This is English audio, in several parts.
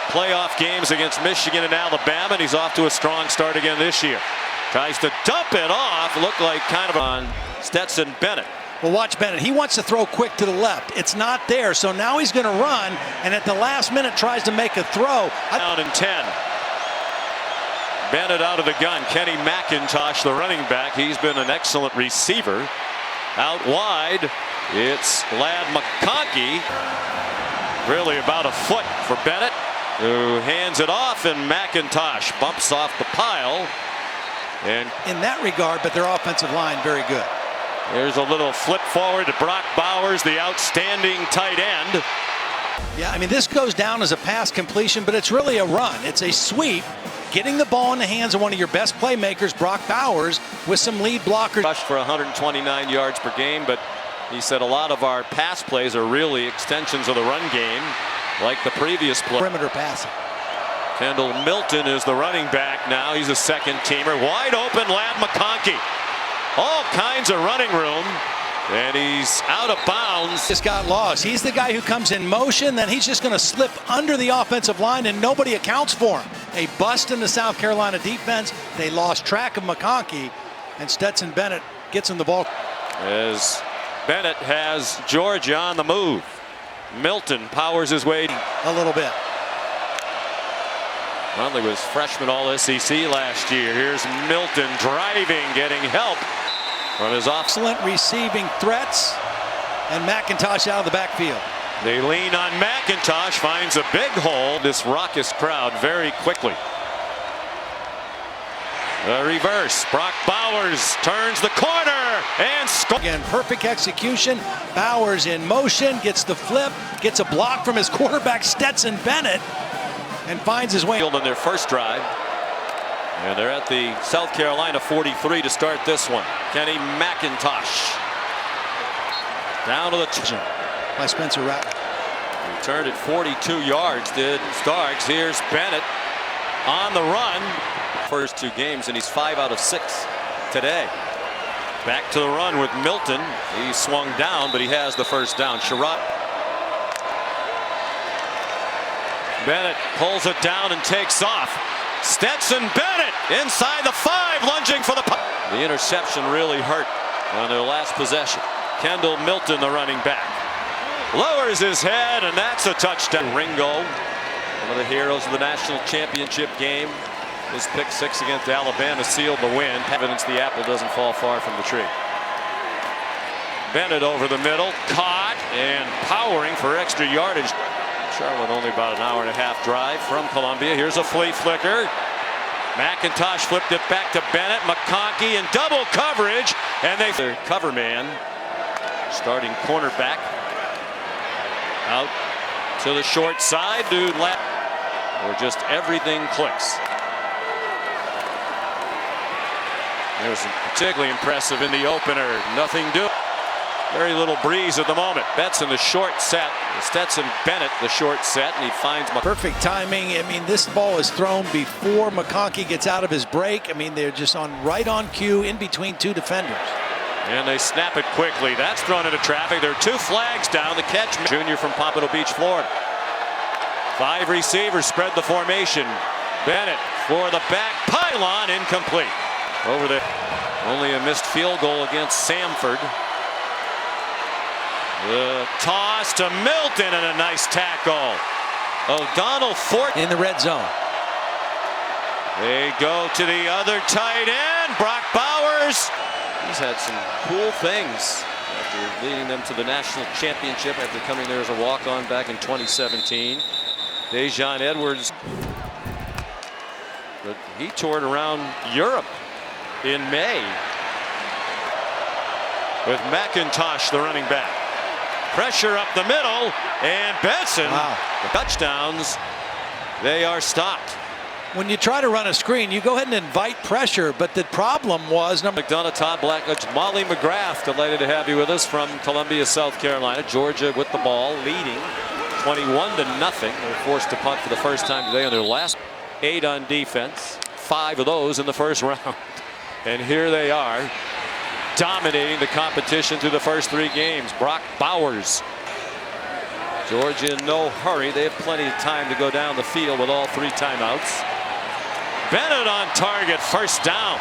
playoff games against Michigan and Alabama, and he's off to a strong start again this year. Tries to dump it off. Looked like kind of on Stetson Bennet. Well, watch Bennett. He wants to throw quick to the left. It's not there, so now he's going to run, and at the last minute tries to make a throw. Down in 10. Bennett out of the gun. Kenny McIntosh, the running back. He's been an excellent receiver. Out wide, it's Lad McConkey. Really about a foot for Bennett, who hands it off, and McIntosh bumps off the pile. And in that regard, but their offensive line very good. There's a little flip forward to Brock Bowers, the outstanding tight end. Yeah, I mean, this goes down as a pass completion, but it's really a run. It's a sweep, getting the ball in the hands of one of your best playmakers, Brock Bowers, with some lead blockers. Rushed for 129 yards per game, but he said a lot of our pass plays are really extensions of the run game, like the previous play. Perimeter passing. Kendall Milton is the running back now. He's a second teamer. Wide open, Lad McConkey. All kinds of running room, and he's out of bounds. Just got lost. He's the guy who comes in motion, then he's just going to slip under the offensive line, and nobody accounts for him. A bust in the South Carolina defense. They lost track of McConkey, and Stetson Bennett gets him the ball. As Bennett has Georgia on the move. Milton powers his way a little bit. Conley was freshman All-SEC last year. Here's Milton driving, getting help from his excellent receiving threats, and McIntosh out of the backfield. They lean on McIntosh, finds a big hole. This raucous crowd very quickly. The reverse. Brock Bowers turns the corner and scores. Again, perfect execution. Bowers in motion, gets the flip, gets a block from his quarterback Stetson Bennett, and finds his way in their first drive. And they're at the South Carolina 43 to start this one. Kenny McIntosh down to the by Spencer Rattler. Returned at 42 yards did Starks. Here's Bennett on the run. First two games, and he's 5 out of 6 today. Back to the run with Milton. He swung down, but he has the first down. Sherrod. Bennett pulls it down and takes off. Stetson Bennett inside the 5, lunging for the punt. The interception really hurt on their last possession. Kendall Milton, the running back, lowers his head, and that's a touchdown. Ringo, one of the heroes of the national championship game. His pick 6 against Alabama sealed the win. Evidence the apple doesn't fall far from the tree. Bennett over the middle, caught and powering for extra yardage. Charlotte only about an hour-and-a-half drive from Columbia. Here's a flea flicker. McIntosh flipped it back to Bennett. McConkey in double coverage, and they the cover man, starting cornerback, out to the short side, dude left, where just everything clicks. It was particularly impressive in the opener. Nothing doing. Very little breeze at the moment. Betts in the short set. Stetson Bennett the short set, and he finds perfect timing. I mean, this ball is thrown before McConkey gets out of his break. I mean, they're just right on cue in between two defenders. And they snap it quickly. That's thrown into traffic. There are 2 flags down. The catch, junior from Pompano Beach, Florida. 5 receivers spread the formation. Bennett for the back pylon, incomplete. Over there, only a missed field goal against Samford. The toss to Milton, and a nice tackle. O'Donnell Fort in the red zone. They go to the other tight end, Brock Bowers. He's had some cool things after leading them to the national championship after coming there as a walk-on back in 2017. Dejon Edwards, but he toured around Europe in May with McIntosh, the running back. Pressure up the middle, and Benson. Wow. The touchdowns, they are stopped. When you try to run a screen, you go ahead and invite pressure, but the problem was McDonough, Todd Blackledge, Molly McGrath, delighted to have you with us from Columbia, South Carolina. Georgia with the ball, leading 21-0. They're forced to punt for the first time today on their last 8 on defense. 5 of those in the first round. And here they are, dominating the competition through the first 3 games. Brock Bowers Georgia in no hurry. They have plenty of time to go down the field with all 3 timeouts. Bennett on target, first down.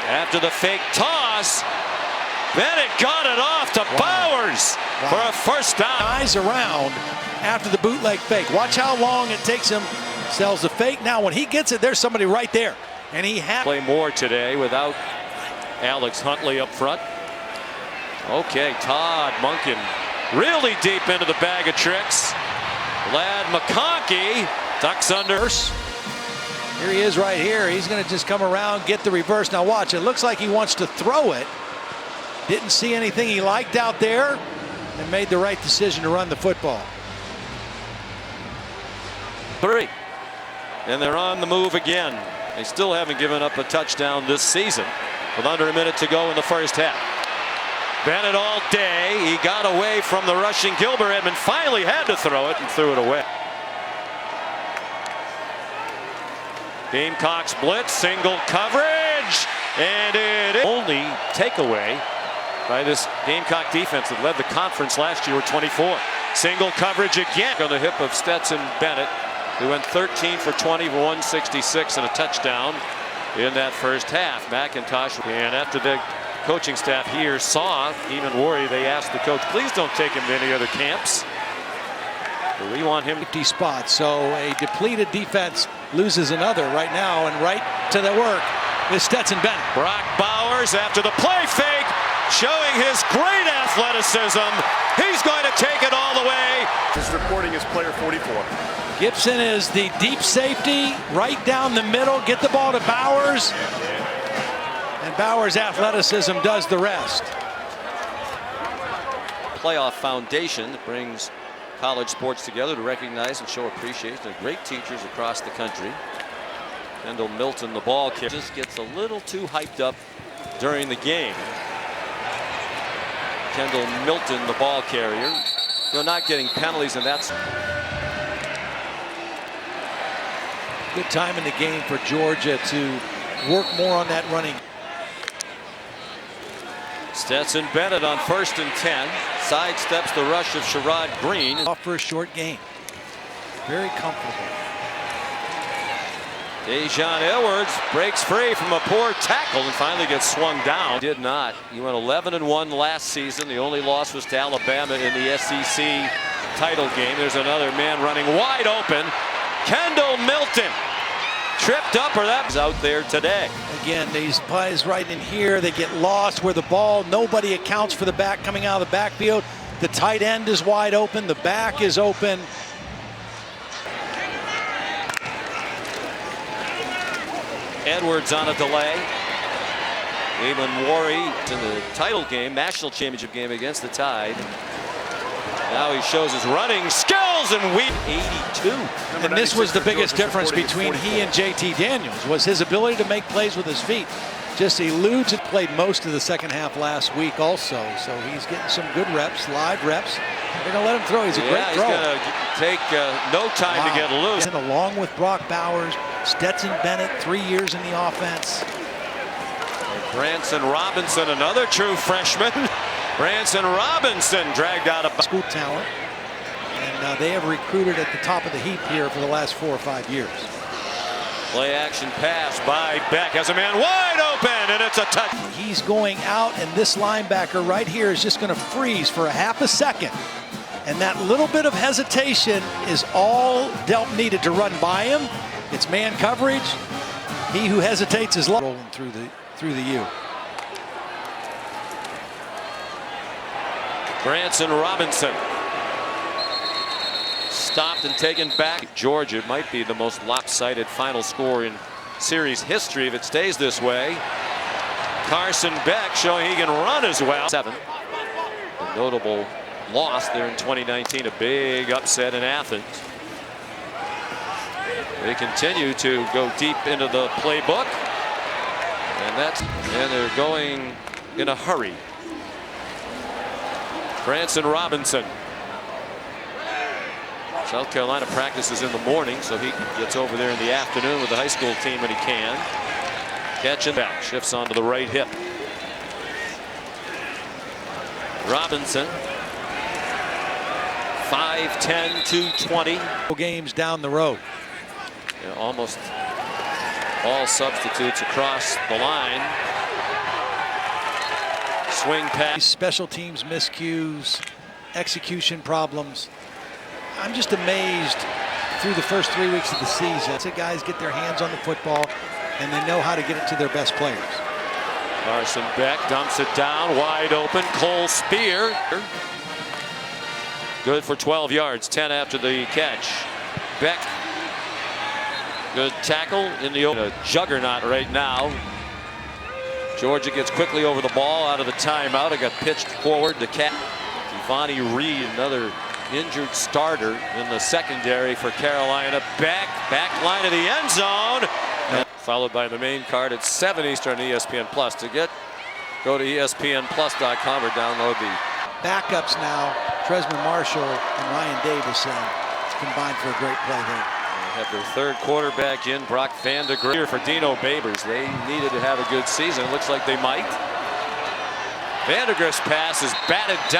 After the fake toss, Bennett got it off to Bowers for a first down. Eyes around after the bootleg fake. Watch how long it takes him. Sells the fake. Now when he gets it, there's somebody right there. And he had play more today without Alex Huntley up front. Okay, Todd Monken really deep into the bag of tricks. Lad McConkey ducks under. Here he is right here. He's going to just come around, get the reverse. Now watch, it looks like he wants to throw it. Didn't see anything he liked out there and made the right decision to run the football. 3. And they're on the move again. They still haven't given up a touchdown this season with under a minute to go in the first half. Bennett all day. He got away from the rushing Gilbert. Edmond finally had to throw it and threw it away. Gamecocks blitz, single coverage, and it is only takeaway by this Gamecock defense that led the conference last year with 24. Single coverage again on the hip of Stetson Bennett, who went 13 for 20 for 166 and a touchdown in that first half. McIntosh, and after the coaching staff here saw even worry, they asked the coach, please don't take him to any other camps. But we want him 50 spots. So a depleted defense loses another right now, and right to the work is Stetson Bennett. Brock Bowers after the play fake, showing his great athleticism. He's going to take it all the way. This reporting is player 44. Gibson is the deep safety right down the middle. Get the ball to Bowers. And Bowers' athleticism does the rest. Playoff foundation that brings college sports together to recognize and show appreciation of great teachers across the country. Kendall Milton, the ball carrier, just gets a little too hyped up during the game. Kendall Milton, the ball carrier, not getting penalties, and that's good time in the game for Georgia to work more on that running. Stetson Bennett on 1st and 10. Sidesteps the rush of Sherrod Green. Off for a short gain. Very comfortable. Dejon Edwards breaks free from a poor tackle and finally gets swung down. Did not. He went 11-1 last season. The only loss was to Alabama in the SEC title game. There's another man running wide open. Kendall Milton tripped up, or that was out there today. Again, these plays right in here, they get lost where the ball, nobody accounts for the back coming out of the backfield. The tight end is wide open, the back is open. Edwards on a delay. Even Worry in the title game, national championship game against the Tide. Now he shows his running skills, and we 82. And this was the biggest difference between he and JT Daniels, was his ability to make plays with his feet. Just eludes it. Played most of the second half last week also, so he's getting some good reps, live reps. They're going to let him throw. He's a great thrower. He's going to take no time to get loose. And along with Brock Bowers, Stetson Bennett, 3 years in the offense. Branson Robinson, another true freshman. Branson Robinson dragged out of school talent, and they have recruited at the top of the heap here for the last 4 or 5 years. Play action pass by Beck, has a man wide open, and it's a touch. He's going out, and this linebacker right here is just going to freeze for a half a second, and that little bit of hesitation is all Delp needed to run by him. It's man coverage. He who hesitates is rolling through the U. Branson Robinson stopped and taken back. Georgia might be the most lopsided final score in series history if it stays this way. Carson Beck showing he can run as well. 7. A notable loss there in 2019, a big upset in Athens. They continue to go deep into the playbook, and they're going in a hurry. Branson Robinson. South Carolina practices in the morning, so he gets over there in the afternoon with the high school team when he can. Catch and back, shifts onto the right hip. Robinson. 5'10", 220. Games down the road. Yeah, almost all substitutes across the line. Swing pass. Special teams miscues, execution problems. I'm just amazed through the first 3 weeks of the season. So guys get their hands on the football and they know how to get it to their best players. Carson Beck dumps it down, wide open. Cole Spear. Good for 12 yards, 10 after the catch. Beck, good tackle in the open. A juggernaut right now. Georgia gets quickly over the ball out of the timeout. It got pitched forward to Devontae Reed, another injured starter in the secondary for Carolina. Back line of the end zone. Followed by the main card at 7 Eastern ESPN Plus. Go to ESPNplus.com or download the backups now. Tresman Marshall and Ryan Davis combined for a great play there. They have their third quarterback in, Brock Vandegrift. For Dino Babers, they needed to have a good season. It looks like they might. Vandegrift's pass is batted down.